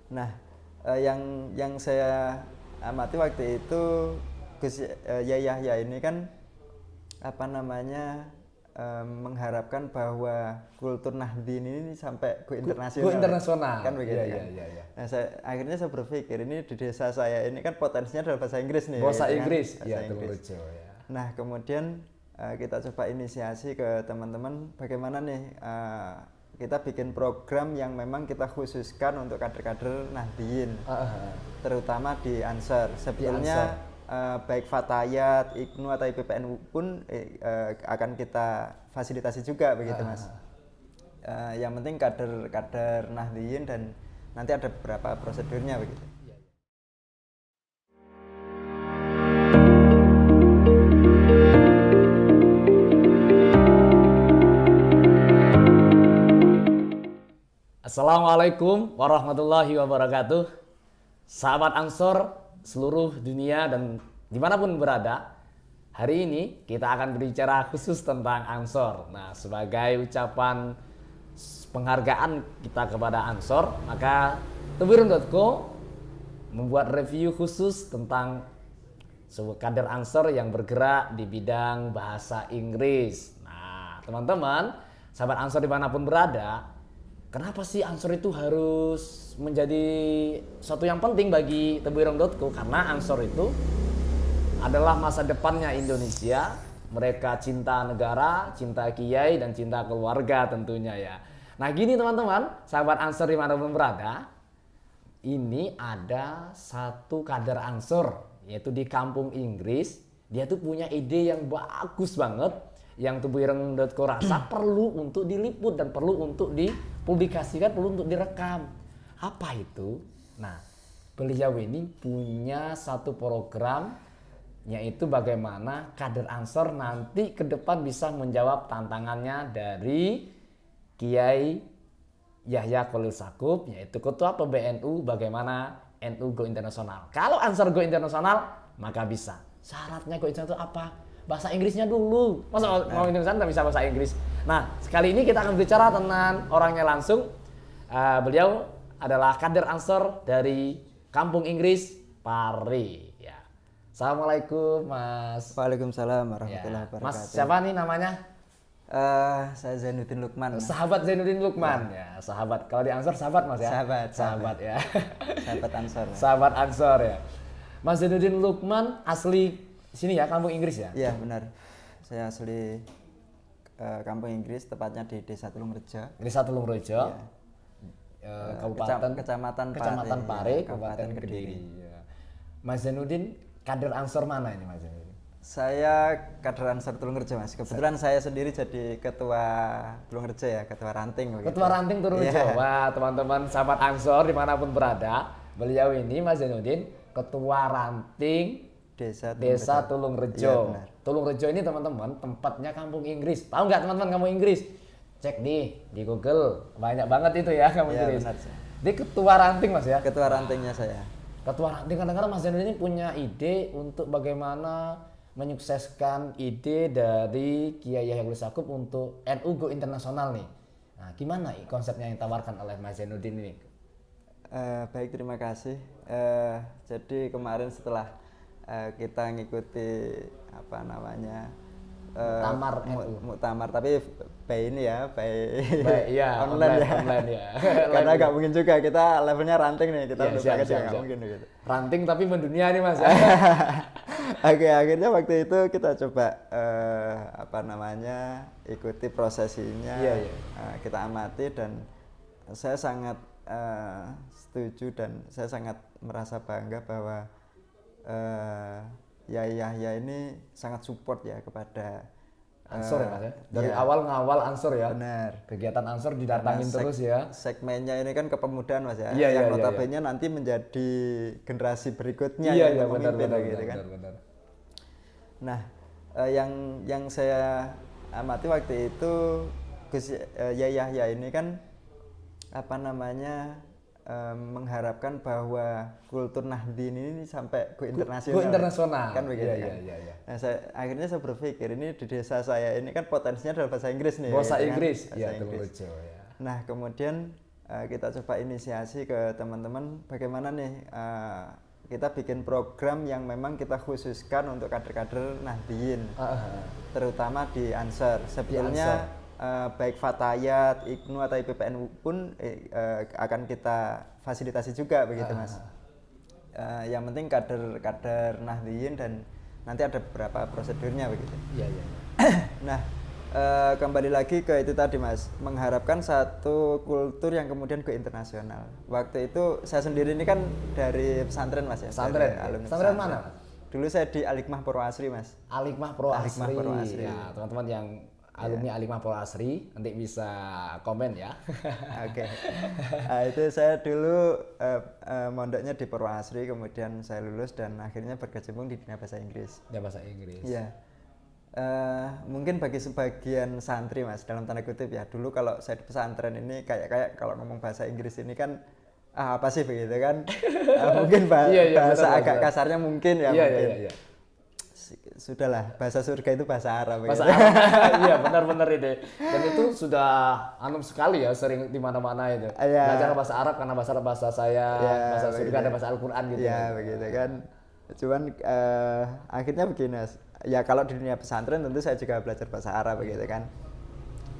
Nah, yang saya amati waktu itu Gus Yahya ini kan apa namanya mengharapkan bahwa kultur Nahdien ini sampai go internasional. Go internasional. Kan begitu Iya, kan. iya, iya. Nah, akhirnya saya berpikir ini di desa saya ini kan potensinya adalah bahasa Inggris nih. Bahasa gitu kan, Inggris, bahasa ya Inggris. Tulungrejo ya. Nah, kemudian kita coba inisiasi ke teman-teman bagaimana nih kita bikin program yang memang kita khususkan untuk kader-kader Nahdien, terutama di Ansor. Sebetulnya baik Fatayat, IPNU atau IPPNU pun akan kita fasilitasi juga begitu Mas. Yang penting kader-kader Nahdien dan nanti ada beberapa prosedurnya begitu. Assalamualaikum warahmatullahi wabarakatuh. Sahabat Ansor seluruh dunia dan dimanapun berada, hari ini kita akan berbicara khusus tentang Ansor. Nah, sebagai ucapan penghargaan kita kepada Ansor, maka Tubuirung.co membuat review khusus tentang sebuah kader Ansor yang bergerak di bidang bahasa Inggris. Nah, teman-teman, sahabat Ansor dimanapun berada, kenapa sih Ansor itu harus menjadi suatu yang penting bagi Tubuirung.co? Karena Ansor itu adalah masa depannya Indonesia. Mereka cinta negara, cinta kiai, dan cinta keluarga tentunya ya. Nah gini teman-teman, sahabat Ansor dimanapun berada, ini ada satu kader Ansor, yaitu di kampung Inggris. Dia tuh punya ide yang bagus banget, yang Tubuirung.co rasa perlu untuk diliput dan perlu untuk dipublikasikan, perlu untuk direkam. Apa itu? Nah, beliau ini punya satu program, yaitu bagaimana kader Ansor nanti ke depan bisa menjawab tantangannya dari Kiai Yahya Khalil Stakuf, yaitu Ketua PBNU, bagaimana NU Go Internasional. Kalau Ansor Go Internasional, maka bisa. Syaratnya Go Internasional itu apa? Bahasa Inggrisnya dulu. Masa mau Indonesia nggak bisa bahasa Inggris? Nah, sekali ini kita akan bicara tentang orangnya langsung. Beliau adalah kader Ansor dari kampung Inggris, Pare. Ya. Assalamualaikum, Mas. Waalaikumsalam warahmatullahi Ya. wabarakatuh. Mas, siapa nih namanya? Saya Zainuddin Lukman. Sahabat Zainuddin Lukman. Ya, sahabat. Kalau di Ansor sahabat, Mas ya? Sahabat ya. Sahabat Ansor. Sahabat Ansor ya. Mas Zainuddin Lukman asli sini ya, kampung Inggris ya? Iya, benar. Saya asli kampung Inggris, tepatnya di Desa Tulungrejo. Desa Tulungrejo. Kecamatan Pare, Kabupaten Kediri. Ya. Mas Zainuddin kader Ansor mana ini, Mas Zainuddin? Saya kader Ansor Tulungrejo, Mas. Kebetulan saya sendiri jadi ketua Tulungrejo ya, ketua ranting. Ketua ranting Tulungrejo. Yeah. Wah, teman-teman sahabat Ansor dimanapun berada, beliau ini Mas Zainuddin ketua ranting Desa Tulungrejo. Ya, Tulungrejo ini teman-teman tempatnya kampung Inggris. Tahu nggak teman-teman kampung Inggris? Cek di Google, banyak banget itu ya kampung Inggris. Benar, dia ketua ranting, Mas ya? Ketua rantingnya saya. Ketua ranting, kadang-kadang Mas Zainuddin ini punya ide untuk bagaimana menyukseskan ide dari Kiai Yahya Khalil Stakuf untuk NU Go Internasional nih. Nah, gimana konsepnya yang ditawarkan oleh Mas Zainuddin ini? Baik, terima kasih. Jadi kemarin setelah kita ngikuti apa namanya muktamar, tapi by ini ya, ya, online ya. Karena nggak mungkin juga kita levelnya ranting nih, kita juga nggak mungkin gitu. Ranting tapi mendunia nih, Mas. Oke, akhirnya waktu itu kita coba apa namanya ikuti prosesinya, kita amati dan saya sangat setuju dan saya sangat merasa bangga bahwa Yahya ini sangat support ya kepada Ansor ya, Mas ya? Dari awal ngawal Ansor ya? Benar. Kegiatan Ansor didatangin terus ya? Segmennya ini kan kepemudaan, Mas ya? Iya, yang notabene nanti menjadi generasi berikutnya yang memimpin benar, gitu kan. Benar. Nah, yang saya amati waktu itu Gus Yahya ini kan apa namanya mengharapkan bahwa kultur Nahdien ini sampai go internasional. Go internasional. Kan begitu kan. Iya. Nah, akhirnya saya berpikir ini di desa saya ini kan potensinya adalah bahasa Inggris nih. Bahasa gitu Inggris. Kan? Bahasa Inggris. Ya. Nah, kemudian kita coba inisiasi ke teman-teman bagaimana nih kita bikin program yang memang kita khususkan untuk kader-kader Nahdliyin, terutama di Ansor. Sebetulnya baik Fatayat, IPNU atau IPPNU pun akan kita fasilitasi juga begitu Mas. Yang penting kader-kader Nahdliyin dan nanti ada beberapa prosedurnya begitu. Iya. Nah, kembali lagi ke itu tadi Mas, mengharapkan satu kultur yang kemudian go internasional. Waktu itu saya sendiri ini kan dari pesantren Mas ya. Pesantren mana Mas? Dulu saya di Al-Hikmah Purwoasri Mas. Al-Hikmah Purwoasri. Ya, teman-teman yang alumni Al-Hikmah Purwoasri nanti bisa komen ya. Oke. Nah, itu saya dulu mondoknya di Purwoasri, kemudian saya lulus dan akhirnya berkecimpung di dunia bahasa Inggris. Ya, bahasa Inggris. Iya. Mungkin bagi sebagian santri Mas, dalam tanda kutip ya, dulu kalau saya di pesantren ini kayak kalau ngomong bahasa Inggris ini kan apa sih begitu kan. Mungkin bahasa agak kasarnya mungkin ya. Iya. Sudahlah, bahasa surga itu bahasa Arab. Bahasa Arab. Iya, benar-benar itu. Dan itu sudah sekali ya, sering di mana-mana itu. Belajar bahasa Arab karena bahasa saya, bahasa surga ada bahasa Al-Qur'an gitu. Iya, begitu kan. Cuman akhirnya begini Mas. Ya kalau di dunia pesantren tentu saya juga belajar bahasa Arab begitu kan.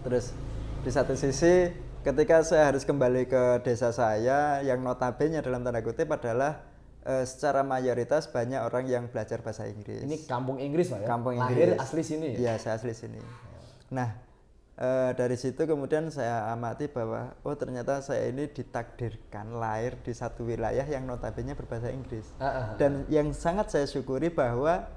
Terus di satu sisi ketika saya harus kembali ke desa saya yang notabene dalam tanda kutip adalah secara mayoritas banyak orang yang belajar bahasa Inggris. Ini kampung Inggris Pak ya? Kampung Inggris. Lahir asli sini ya? Iya, saya asli sini. Nah, dari situ kemudian saya amati bahwa ternyata saya ini ditakdirkan lahir di satu wilayah yang notabene berbahasa Inggris. Dan yang sangat saya syukuri bahwa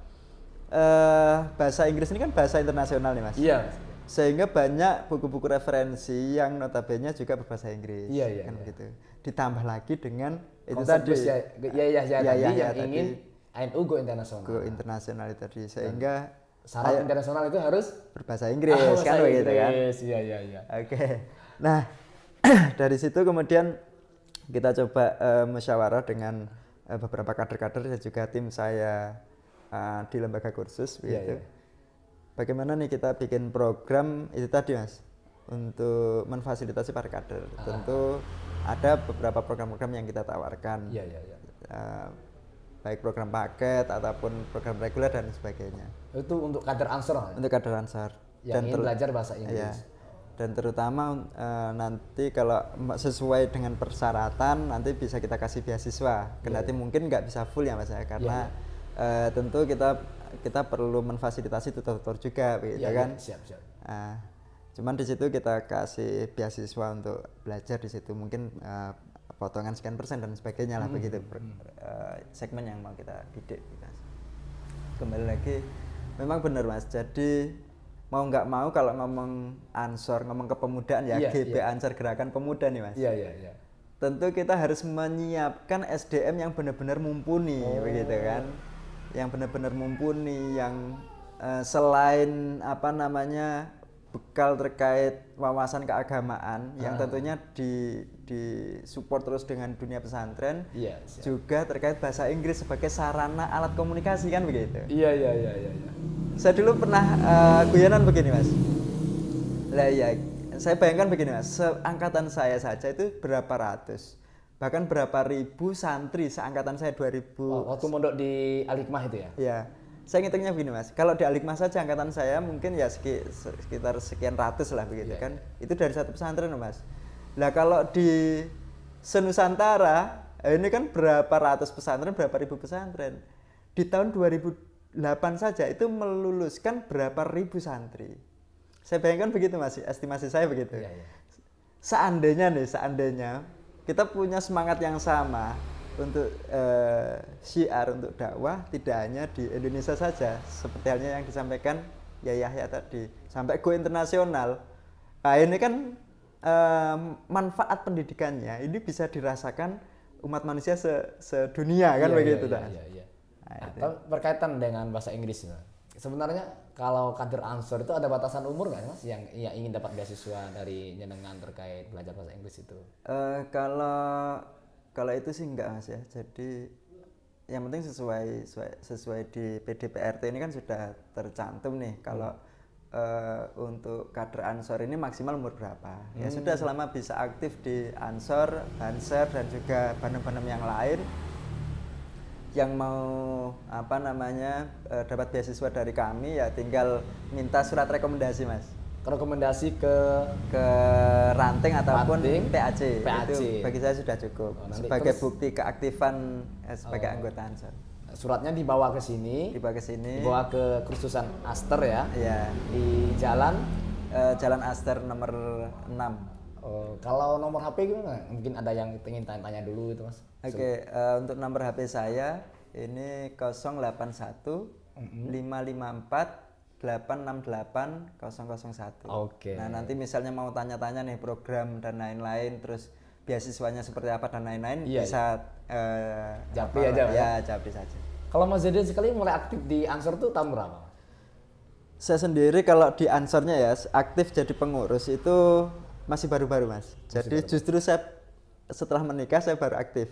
bahasa Inggris ini kan bahasa internasional nih Mas. Iya. Sehingga banyak buku-buku referensi yang notabene juga berbahasa Inggris. Iya. Gitu. Ditambah lagi dengan itu konsep tadi. Yang ingin NU go internasional. Go internasional itu tadi. Sehingga syarat internasional itu harus berbahasa Inggris kan begitu kan. Iya. Oke. Nah, dari situ kemudian kita coba musyawarah dengan beberapa kader-kader dan juga tim saya di lembaga kursus gitu. Bagaimana nih kita bikin program itu tadi Mas untuk memfasilitasi para kader. Tentu ada beberapa program-program yang kita tawarkan. Baik program paket ataupun program reguler dan sebagainya. Itu untuk kader Ansor. Untuk kader Ansor. Yang ingin belajar bahasa Inggris. Dan terutama nanti kalau sesuai dengan persyaratan nanti bisa kita kasih beasiswa. Kendati mungkin nggak bisa full ya Mas ya karena tentu kita perlu memfasilitasi tutor-tutor juga gitu kan. Siap. Cuman di situ kita kasih beasiswa untuk belajar di situ mungkin potongan sekian persen dan sebagainya lah begitu segmen yang mau kita didik. Kembali lagi memang benar Mas. Jadi mau nggak mau kalau ngomong Ansor, ngomong kepemudaan GP Ansor Gerakan Pemuda nih Mas. Iya. Tentu kita harus menyiapkan SDM yang benar-benar mumpuni begitu kan. Yang benar-benar mumpuni, yang selain bekal terkait wawasan keagamaan yang tentunya di support terus dengan dunia pesantren, juga terkait bahasa Inggris sebagai sarana alat komunikasi kan begitu. Iya. Saya dulu pernah guyonan begini Mas. Saya bayangkan begini Mas, seangkatan saya saja itu berapa ratus bahkan berapa ribu santri seangkatan saya 2000. Waktu mondok di Al-Hikmah itu ya? Iya. Saya ngitungnya begini Mas, kalau di Al-Hikmah saja angkatan saya mungkin ya sekitar sekian ratus lah begitu kan. Itu dari satu pesantren Mas. Lah kalau di Senusantara ini kan berapa ratus pesantren, berapa ribu pesantren. Di tahun 2008 saja itu meluluskan berapa ribu santri. Saya bayangkan begitu Mas, estimasi saya begitu. Seandainya kita punya semangat yang sama untuk syiar, untuk dakwah tidak hanya di Indonesia saja seperti halnya yang disampaikan Yahya tadi sampai go internasional. Nah ini kan manfaat pendidikannya ini bisa dirasakan umat manusia sedunia kan begitu. Nah, berkaitan dengan bahasa Inggris sebenarnya kalau kader Ansor itu ada batasan umur nggak Mas yang ingin dapat beasiswa dari jenengan terkait belajar bahasa Inggris itu? Kalau itu sih enggak Mas ya. Jadi yang penting sesuai di PDPRT ini kan sudah tercantum nih kalau untuk kader Ansor ini maksimal umur berapa? Ya sudah, selama bisa aktif di Ansor, Banser dan juga Banem-Banem yang lain yang mau dapat beasiswa dari kami, ya tinggal minta surat rekomendasi, Mas. Rekomendasi ke ranting ataupun PAC. PAC. Itu bagi saya sudah cukup sebagai bukti keaktifan sebagai anggota Ansor. Suratnya dibawa ke sini. Dibawa ke kursusan Aster ya. Iya. Di Jalan Aster nomor 6. Kalau nomor HP gimana? Mungkin ada yang ingin tanya-tanya dulu itu, Mas. Oke, untuk nomor HP saya ini 081 554 868 001. Oke. Nah, nanti misalnya mau tanya-tanya nih program dan lain-lain, terus beasiswanya seperti apa dan lain-lain, bisa japri aja. Ya, japri saja. Kalau Mas Zaidan sekali mulai aktif di Ansor tuh tahun berapa? Saya sendiri kalau di Ansornya ya aktif jadi pengurus itu masih baru-baru, Mas. Jadi justru saya setelah menikah saya baru aktif.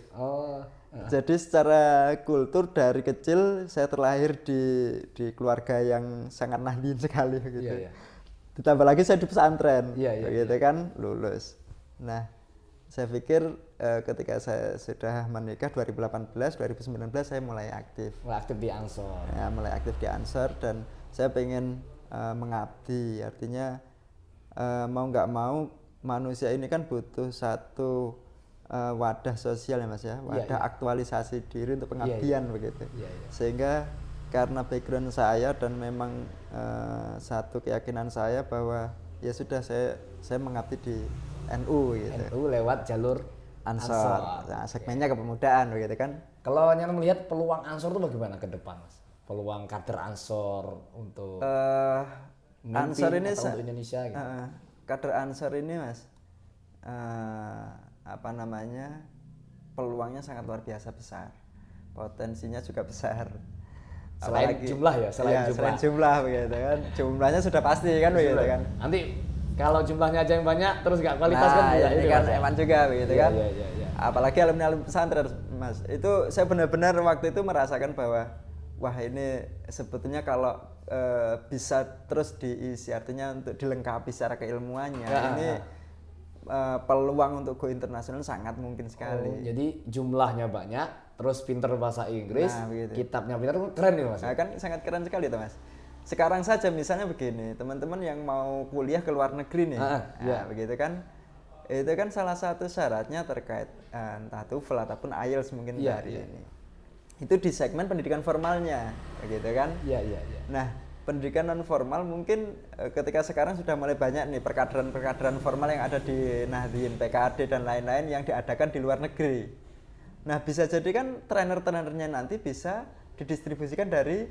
Jadi secara kultur dari kecil saya terlahir di keluarga yang sangat Nahdien sekali gitu. Iya. Ditambah lagi saya di pesantren, begitu kan, lulus. Nah, saya pikir ketika saya sudah menikah 2018, 2019 saya mulai aktif. Mulai aktif di Ansor. Ya, mulai aktif di Ansor dan saya pengen mengabdi. Artinya mau nggak mau manusia ini kan butuh satu wadah sosial ya, Mas ya, wadah aktualisasi diri untuk pengabdian begitu. Sehingga karena background saya dan memang satu keyakinan saya bahwa ya sudah saya mengabdi di NU gitu. NU lewat jalur Ansor. Nah, segmennya kepemudaan begitu kan. Kalau yang melihat peluang Ansor itu bagaimana ke depan, Mas? Peluang kader Ansor untuk Ansor ini untuk Indonesia gitu. Kader Ansor ini, Mas, peluangnya sangat luar biasa besar. Potensinya juga besar. Selain jumlah ya, selain jumlah begitu kan. Jumlahnya sudah pasti kan begitu kan. Nanti kalau jumlahnya aja yang banyak terus nggak kualitas kan ini kan eman juga begitu kan. Apalagi alumni pesantren, Mas. Itu saya benar-benar waktu itu merasakan bahwa wah, ini sebetulnya kalau bisa terus diisi, artinya untuk dilengkapi secara keilmuannya, ini peluang untuk go internasional sangat mungkin sekali. Jadi jumlahnya banyak, terus pinter bahasa Inggris, kitabnya pinter, keren nih, Mas. Nah, kan sangat keren sekali tuh, Mas. Sekarang saja misalnya begini, teman-teman yang mau kuliah ke luar negeri nih, begitu kan, itu kan salah satu syaratnya terkait entah TOEFL ataupun IELTS mungkin dari ini. Itu di segmen pendidikan formalnya, begitu kan? Nah, pendidikan non formal mungkin ketika sekarang sudah mulai banyak nih perkaderan formal yang ada di Nahdien, PKD dan lain-lain yang diadakan di luar negeri. Nah, bisa jadi kan trainer-trainernya nanti bisa didistribusikan dari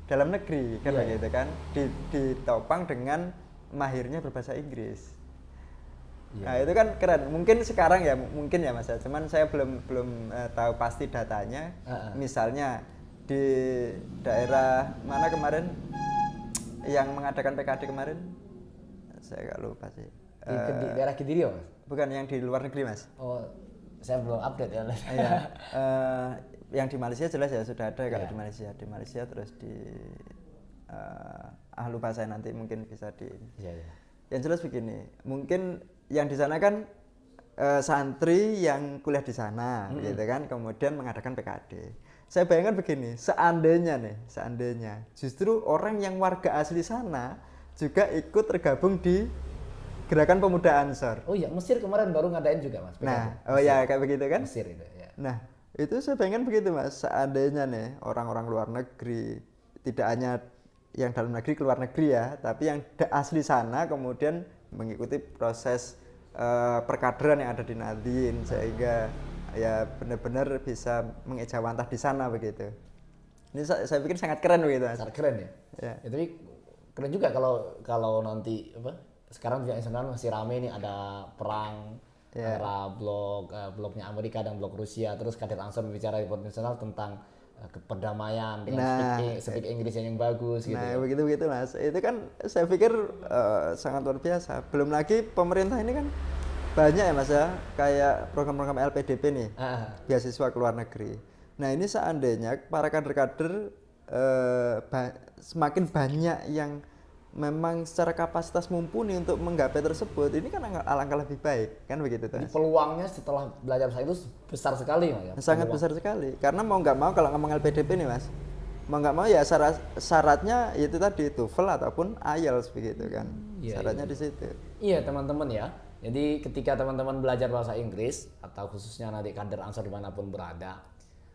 dalam negeri kan begitu kan, ditopang dengan mahirnya berbahasa Inggris. Nah, itu kan keren. Mungkin sekarang ya, mungkin ya, Mas, cuman saya belum tahu pasti datanya. Misalnya di daerah mana kemarin yang mengadakan PKD kemarin, saya nggak lupa sih. Di daerah Kediri, Mas? Bukan, yang di luar negeri, Mas. Oh, saya belum update ya. Iya. Yang di Malaysia jelas ya sudah ada. Kalau di Malaysia terus di lupa saya, nanti mungkin bisa di. Yang jelas begini, mungkin yang di sana kan santri yang kuliah di sana, gitu kan, kemudian mengadakan PKD. Saya bayangkan begini, seandainya justru orang yang warga asli sana juga ikut tergabung di Gerakan Pemuda Ansor. Oh iya, Mesir kemarin baru ngadain juga, Mas. PKD. Nah, kayak begitu kan? Mesir itu, ya. Nah, itu saya bayangkan begitu, Mas, seandainya nih orang-orang luar negeri, tidak hanya yang dalam negeri ke luar negeri ya, tapi yang asli sana kemudian mengikuti proses perkaderan yang ada di Nahdien, sehingga ya benar-benar bisa mengejawantah di sana begitu. Ini saya pikir sangat keren begitu, Mas. Sangat keren ya. Ya, tapi keren juga kalau nanti sekarang juga internasional masih rame nih, ada perang antara bloknya Amerika dan blok Rusia, terus Kader Ansor berbicara di internasional tentang perdamaian dengan speak Inggris yang bagus gitu. Nah, begitu Mas. Itu kan saya pikir sangat luar biasa. Belum lagi pemerintah ini kan banyak ya, Mas ya, kayak program-program LPDP nih, beasiswa ke luar negeri. Nah, ini seandainya para kader-kader semakin banyak yang memang secara kapasitas mumpuni untuk menggapai tersebut, ini kan alangkah lebih baik, kan begitu tuh. Jadi peluangnya setelah belajar bahasa Inggris besar sekali Mas ya. Sangat besar sekali. Karena mau nggak mau kalau ngomong LPDP nih Mas, mau nggak mau ya syaratnya itu tadi TOEFL ataupun IELTS begitu kan. Syaratnya di situ. Iya teman-teman ya. Jadi ketika teman-teman belajar bahasa Inggris atau khususnya nanti kader Ansor dimanapun berada,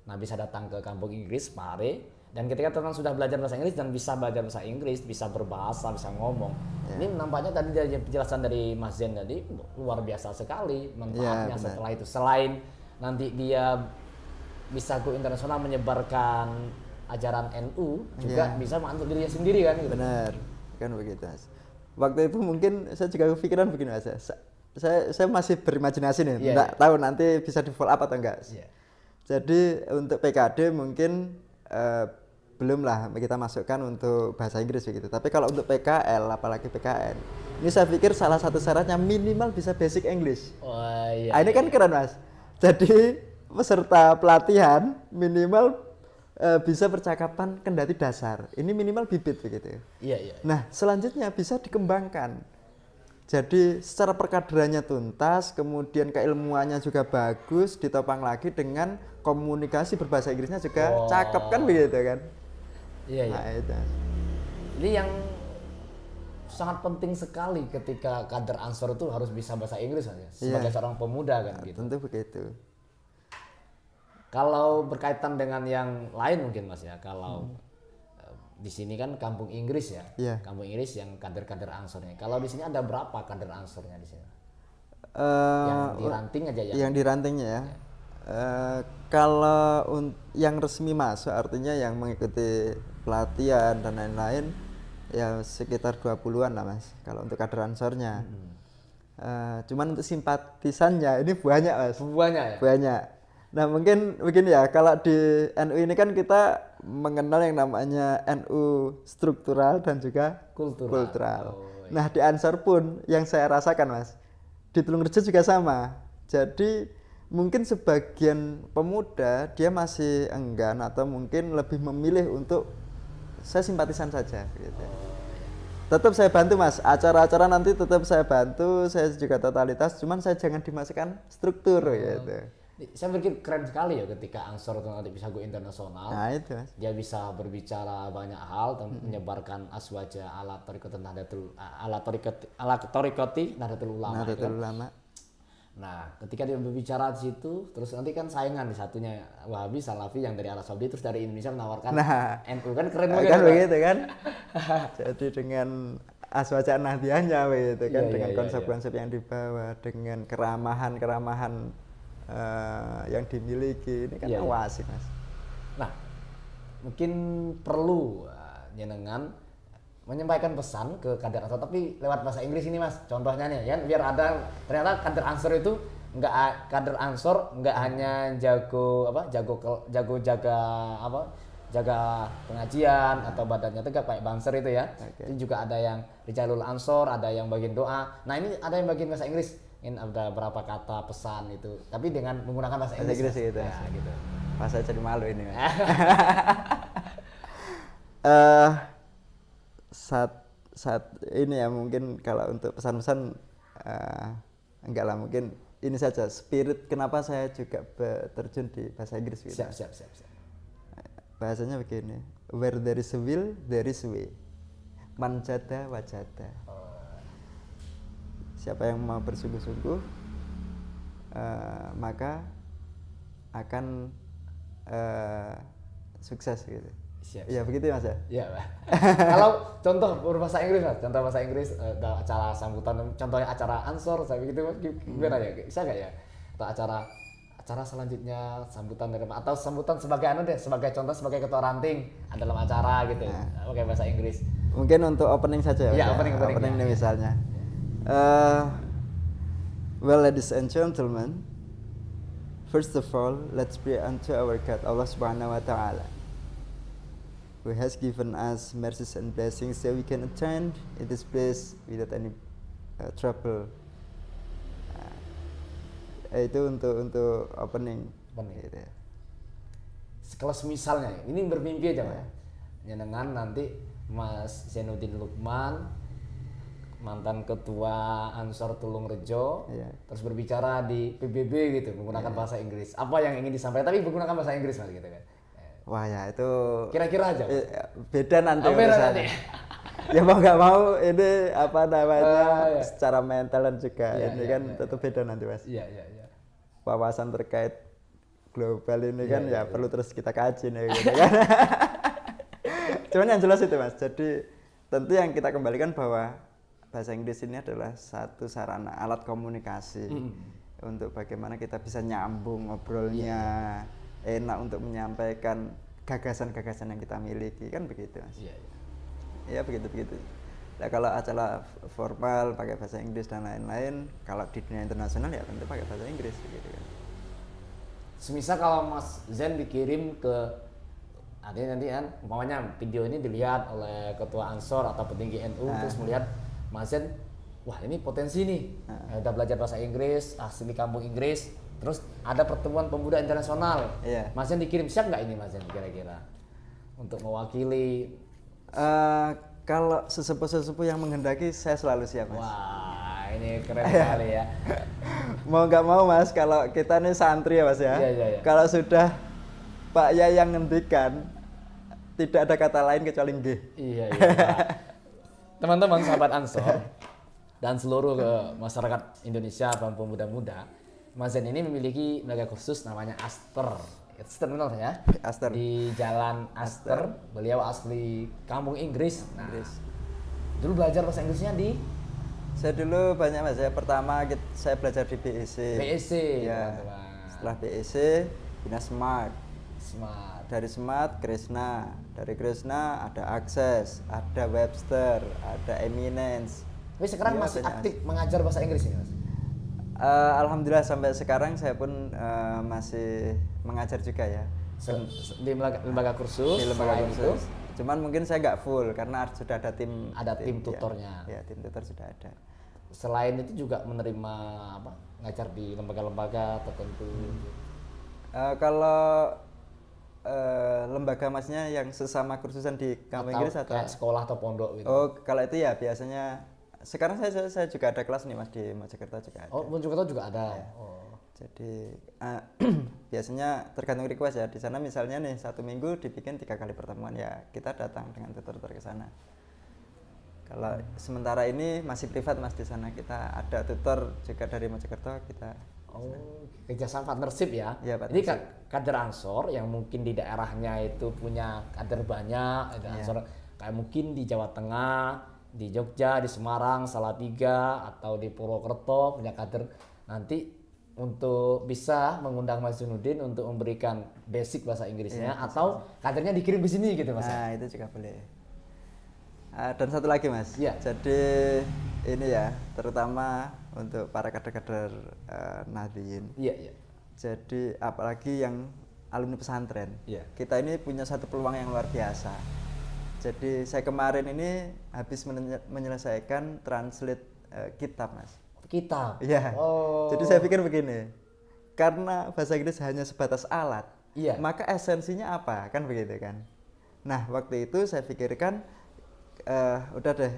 nah bisa datang ke kampung Inggris Pare, dan ketika teman sudah belajar bahasa Inggris dan bisa belajar bahasa Inggris, bisa berbahasa, bisa ngomong, ini nampaknya tadi dari penjelasan dari Mas Zen tadi luar biasa sekali manfaatnya setelah itu. Selain nanti dia bisa go internasional menyebarkan ajaran NU, juga bisa untuk dirinya sendiri kan gitu. Benar, kan begitu Mas. Waktu itu mungkin saya juga kepikiran begini Mas. Saya masih berimajinasi nih, enggak tahu nanti bisa di follow up atau enggak. Jadi untuk PKD mungkin belum lah kita masukkan untuk bahasa Inggris begitu. Tapi kalau untuk PKL apalagi PKN, ini saya pikir salah satu syaratnya minimal bisa basic English. Ini kan keren Mas. Jadi peserta pelatihan minimal bisa percakapan kendati dasar. Ini minimal bibit begitu. Nah selanjutnya bisa dikembangkan. Jadi secara perkaderannya tuntas, kemudian keilmuannya juga bagus, ditopang lagi dengan komunikasi berbahasa Inggrisnya juga cakep kan begitu kan? Nah, itu. Ini yang sangat penting sekali ketika kader Ansor itu harus bisa bahasa Inggris saja sebagai seorang pemuda kan gitu. Tentu begitu. Kalau berkaitan dengan yang lain mungkin Mas ya, kalau di sini kan kampung Inggris ya, kampung Inggris yang kader-kader Ansornya. Kalau di sini ada berapa kader Ansornya di sini? Yang diranting aja ya? Yang dirantingnya ya. Kalau yang resmi masuk artinya yang mengikuti pelatihan dan lain-lain ya sekitar 20-an lah Mas. Kalau untuk kader Ansornya. Cuman untuk simpatisannya ini banyak Mas. Banyak ya? Banyak. Nah mungkin begini ya, kalau di NU ini kan kita mengenal yang namanya NU struktural dan juga kultural. Nah di Ansor pun yang saya rasakan Mas, di Tulungarejo juga sama. Jadi mungkin sebagian pemuda dia masih enggan atau mungkin lebih memilih untuk saya simpatisan saja gitu. Tetap saya bantu Mas, acara-acara nanti tetap saya bantu, saya juga totalitas, cuman saya jangan dimasukkan struktur gitu. Saya pikir keren sekali ya ketika Ansor itu nanti bisa go internasional. Nah itu Mas. Dia bisa berbicara banyak hal dan menyebarkan aswaja ala torikoti Nahdlatul Ulama. Nah, ketika dia berbicara di situ, terus nanti kan saingan di satunya Wahabi, Salafi yang dari Arab Saudi, terus dari Indonesia menawarkan NU kan keren banget kan begitu kan. Jadi dengan aswaja Nahdliyahnya begitu kan, dengan konsep-konsep yang dibawa, dengan keramahan yang dimiliki ini kan asik Mas. Nah, mungkin perlu jenengan menyampaikan pesan ke kader Ansor tapi lewat bahasa Inggris ini Mas. Contohnya nih ya, biar ada ternyata kader Ansor itu kader Ansor nggak hanya jago jaga pengajian atau badannya tegak kayak Banser itu ya. Ini juga ada yang Rijalul Ansor, ada yang bagian doa. Nah, ini ada yang bagian bahasa Inggris. Ini ada berapa kata pesan itu, tapi dengan menggunakan bahasa Inggris gitu. Ya, gitu. Pas saya jadi malu ini. Saat ini ya mungkin kalau untuk pesan-pesan enggak lah, mungkin ini saja spirit kenapa saya juga terjun di bahasa Inggris gitu. Siap. Bahasanya begini, where there is a will, there is a way. Man jada wajada. Siapa yang mau bersungguh-sungguh maka akan sukses gitu. Iya begitu Mas ya? Iya Pak. Kalau contoh berbahasa Inggris Mas, contoh bahasa Inggris acara sambutan, contohnya acara Ansor, saya begitu gimana ya? Bisa nggak ya? Atau acara selanjutnya sambutan dari atau sambutan sebagai sebagai contoh sebagai ketua ranting dalam acara gitu, pakai bahasa Inggris. Mungkin untuk opening saja ya? Iya opening ya. Misalnya. Well, ladies and gentlemen, first of all, let's pray unto our God, Allah Subhanahu wa Ta'ala, who has given us mercies and blessings so we can attend in this place without any trouble. Itu untuk opening. Kalau misalnya ini bermimpi aja Pak ya, dengan nanti Mas Zainuddin Lukman, mantan ketua Ansor Tulungrejo, terus berbicara di PBB gitu menggunakan bahasa Inggris. Apa yang ingin disampaikan tapi menggunakan bahasa Inggris Mas gitu kan. Wah ya itu kira-kira aja Mas. Beda nanti. Beda nanti. Ya mau nggak mau ini apa namanya secara mental dan juga ini kan tetap beda nanti Mas. Iya. Wawasan terkait global ini kan perlu terus kita kaji nih gitu kan. Cuman yang jelas itu Mas. Jadi tentu yang kita kembalikan bahwa bahasa Inggris ini adalah satu sarana alat komunikasi untuk bagaimana kita bisa nyambung ngobrolnya, enak untuk menyampaikan gagasan-gagasan yang kita miliki kan begitu Mas. Iya begitu. Nah kalau acara formal pakai bahasa Inggris dan lain-lain, kalau di dunia internasional ya tentu pakai bahasa Inggris gitu kan. Semisal kalau Mas Zain dikirim ke nanti kan umpamanya video ini dilihat oleh ketua Ansor atau petinggi NU terus melihat Mas Zain, wah ini potensi nih, udah belajar bahasa Inggris, asli kampung Inggris, terus ada pertemuan pemuda internasional, Mas Zain dikirim, siap nggak ini Mas Zain kira-kira untuk mewakili? Kalau sesepuh-sesepuh yang menghendaki, saya selalu siap Mas. Wah ini keren sekali ya. Mau nggak mau Mas, kalau kita nih santri ya Mas ya, kalau sudah Pak Yai yang ngendikan, tidak ada kata lain kecuali nggih. Iya. Teman-teman sahabat Ansor dan seluruh masyarakat Indonesia dan pemuda-muda, Mas Zain ini memiliki lembaga kursus namanya Aster. Itu terkenal ya. Aster. Di Jalan Aster. Beliau asli kampung Inggris. Dulu belajar bahasa Inggrisnya di? Saya dulu banyak Mas. Pertama saya belajar di BEC. BEC. Ya. Setelah BEC, pindah Smart. Dari Smart, Krishna. Dari Krishna ada Access, ada Webster, ada Eminence. Tapi sekarang masih aktif mengajar bahasa Inggris ini Mas? Alhamdulillah sampai sekarang saya pun masih mengajar juga ya. Di lembaga kursus? Di lembaga kursus. Cuman mungkin saya nggak full karena sudah ada tim. Ada tim tutornya. Ya, tim tutor sudah ada. Selain itu juga menerima ngajar di lembaga-lembaga tertentu. Kalau lembaga Masnya yang sesama kursusan di kampung Inggris atau kayak sekolah atau pondok gitu? Oh, kalau itu ya biasanya sekarang saya juga ada kelas nih Mas di Mojokerto juga ada. Oh, Mojokerto juga ada. Ya. Jadi biasanya tergantung request ya. Di sana misalnya nih 1 minggu dibikin 3 kali pertemuan ya kita datang dengan tutor ke sana. Kalau sementara ini masih privat Mas di sana kita ada tutor juga dari Mojokerto kita. Kerjasama partnership ya. Ini kader Ansor yang mungkin di daerahnya itu punya kader banyak, Ansor kayak mungkin di Jawa Tengah, di Jogja, di Semarang, Salatiga atau di Purwokerto punya kader, nanti untuk bisa mengundang Mas Zainuddin untuk memberikan basic bahasa Inggrisnya atau kadernya dikirim ke sini gitu Mas. Nah, itu juga boleh. Dan satu lagi Mas. Jadi ini ya, terutama untuk para kader-kader Nahdliyin. Jadi apalagi yang alumni pesantren. Kita ini punya satu peluang yang luar biasa. Jadi saya kemarin ini habis menyelesaikan translate kitab Mas. Kitab? Iya. Jadi saya pikir begini, karena bahasa Inggris hanya sebatas alat, maka esensinya apa? Kan begitu kan. Nah waktu itu saya pikirkan, udah deh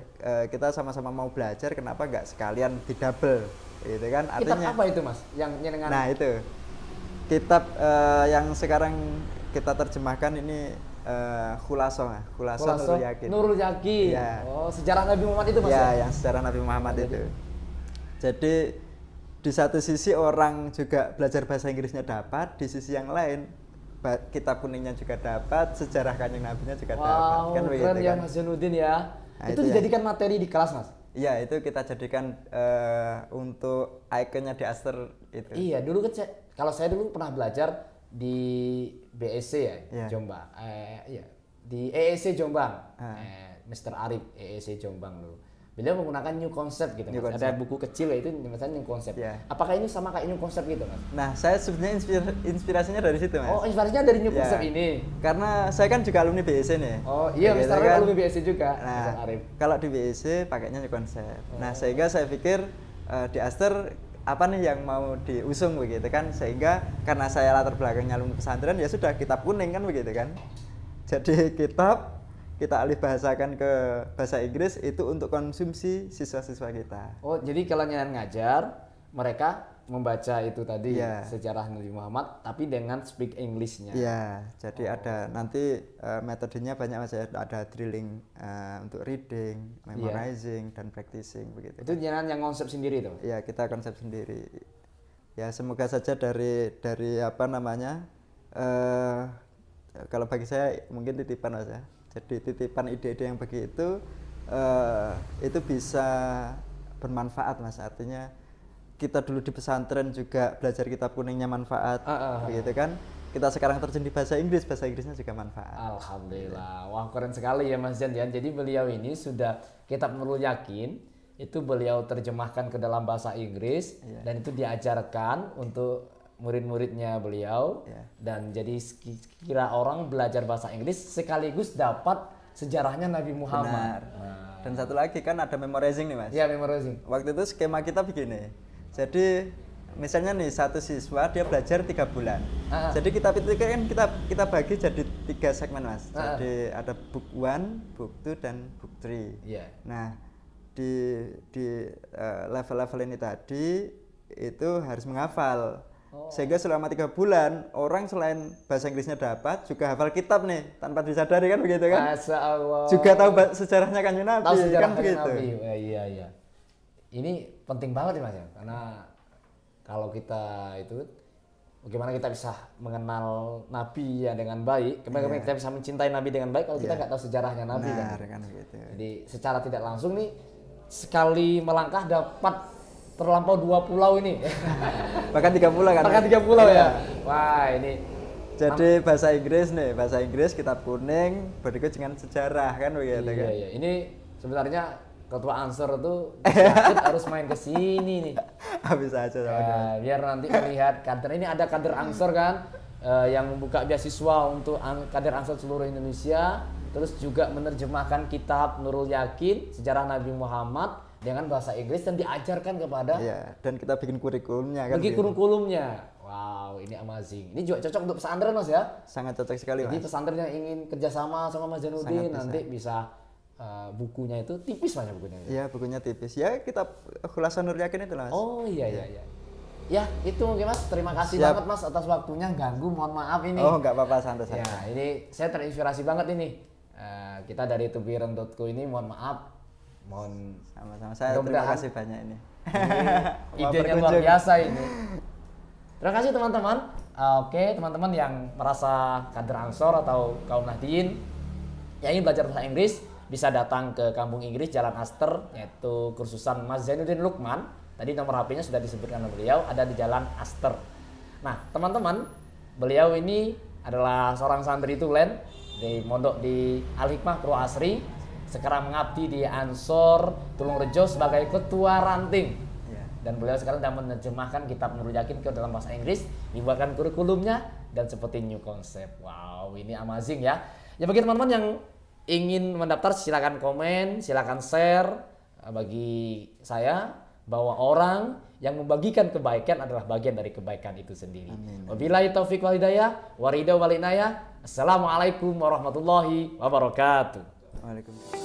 kita sama-sama mau belajar, kenapa nggak sekalian di double gitu kan. Artinya kitab apa itu Mas? Yang nyenengan? Nah itu kitab yang sekarang kita terjemahkan ini Khulasoh Nurul Yakin. Sejarah Nabi Muhammad itu Mas ya? Yang sejarah Nabi Muhammad itu. Jadi di satu sisi orang juga belajar bahasa Inggrisnya dapat, di sisi yang lain kitab kuningnya juga dapat, sejarah Kanjeng Nabinya juga dapat. Kan begitu kan ya Mas Zainuddin ya. Nah, itu dijadikan materi di kelas Mas? Iya, itu kita jadikan untuk ikonnya di Aster itu. Iya, dulu kan kalau saya dulu pernah belajar di BEC ya, Jombang. Di EEC Jombang. Mr. Arif EEC Jombang dulu. Beliau menggunakan new concept gitu Mas. Ada buku kecil itu misalnya new concept. Apakah ini sama kayak new concept gitu Mas? Nah, saya sebenarnya inspirasinya dari situ Mas. Oh, inspirasinya dari new concept ini. Karena saya kan juga alumni BEC nih. Oh iya, Mr. Arif alumni BEC juga. Nah, kalau di BEC pakainya new concept. Nah, sehingga saya pikir di Aster apa nih yang mau diusung begitu kan, sehingga karena saya latar belakangnya alumni pesantren ya sudah kitab kuning kan begitu kan. Jadi kitab kita alih bahasakan ke bahasa Inggris itu untuk konsumsi siswa-siswa kita. Oh, jadi kalau ngajar mereka membaca itu tadi sejarah Nabi Muhammad tapi dengan speak English-nya. Iya, jadi ada nanti metodenya banyak Mas ya, ada drilling untuk reading, memorizing dan practicing begitu. Itu jangan yang konsep sendiri tuh. Iya, kita konsep sendiri. Ya, semoga saja dari apa namanya? Kalau bagi saya mungkin titipan Mas ya. Jadi titipan ide-ide yang begitu itu bisa bermanfaat Mas, artinya kita dulu di pesantren juga belajar kitab kuningnya manfaat, begitu kan? Kita sekarang terjun di bahasa Inggrisnya juga manfaat. Alhamdulillah, wah keren sekali ya Mas Jan. Jadi beliau ini sudah kitab Nurul Yakin itu beliau terjemahkan ke dalam bahasa Inggris dan itu diajarkan untuk murid-muridnya beliau dan jadi kira orang belajar bahasa Inggris sekaligus dapat sejarahnya Nabi Muhammad. Dan satu lagi kan ada memorizing nih Mas. Iya, memorizing. Waktu itu skema kita begini. Jadi misalnya nih satu siswa dia belajar 3 bulan. Jadi kitab itu kan kita bagi jadi 3 segmen Mas. Jadi ada book 1, book 2 dan book 3. Nah, di level-level ini tadi itu harus menghafal. Sehingga selama 3 bulan orang selain bahasa Inggrisnya dapat juga hafal kitab nih tanpa disadari kan begitu kan? Masya Allah. Juga tahu sejarahnya Kanjeng Nabi. Tahu sejarah kan begitu. Nabi. Iya. Ini penting banget nih Mas ya, karena kalau kita itu bagaimana kita bisa mengenal Nabi ya dengan baik, bagaimana kita bisa mencintai Nabi dengan baik kalau kita nggak tahu sejarahnya Nabi kan gitu. Jadi secara tidak langsung nih sekali melangkah dapat terlampau 2 pulau ini. Bahkan 3 pulau kan? Bahkan 3 pulau ya. Wah ini. Jadi bahasa Inggris kitab kuning berikut dengan sejarah kan begitu kan? Iya. Ini sebenarnya Ketua Ansor tuh harus main ke sini nih. Habis aja sama biar nanti melihat kader ini ada kader Ansor kan yang membuka beasiswa untuk kader Ansor seluruh Indonesia, terus juga menerjemahkan kitab Nurul Yakin sejarah Nabi Muhammad dengan bahasa Inggris dan diajarkan kepada dan kita bikin kurikulumnya kan. Bikin kurikulumnya. Wow, ini amazing. Ini juga cocok untuk pesantren Mas ya? Sangat cocok sekali Mas. Jadi pesantren yang ingin kerjasama sama Mas Januddin nanti bisa bukunya itu tipis banyak bukunya. Iya, bukunya tipis. Ya, kitab Khulasan Nurul Yakin itu Mas. Oh iya. Ya, itu mungkin Mas. Terima kasih banget Mas atas waktunya. Ganggu, mohon maaf ini. Oh, enggak apa-apa, santai. Ya, ini saya terinspirasi banget ini. Kita dari tubiren.co ini mohon maaf. Mohon sama-sama. Saya terima kasih banyak ini. Idenya luar biasa ini. Terima kasih teman-teman. Oke, teman-teman yang merasa kader Ansor atau kaum Nahdien yang ingin belajar bahasa Inggris bisa datang ke Kampung Inggris Jalan Aster, yaitu kursusan Mas Zainuddin Lukman. Tadi nomor HP-nya sudah disebutkan oleh beliau, ada di Jalan Aster. Nah, teman-teman, beliau ini adalah seorang santri tulen di mondok di Al-Hikmah Pro Asri. Sekarang mengabdi di Ansor Tulungrejo sebagai ketua ranting. Dan beliau sekarang sedang menerjemahkan kitab Nurul Yakin ke dalam bahasa Inggris, dibuatkan kurikulumnya dan seperti new concept. Wow, ini amazing ya. Ya bagi teman-teman yang ingin mendaftar silakan komen, silakan share. Bagi saya bahwa orang yang membagikan kebaikan adalah bagian dari kebaikan itu sendiri. Wabillahi taufiq wal hidayah, waridha wal inayah. Assalamualaikum warahmatullahi wabarakatuh. Waalaikumsalam.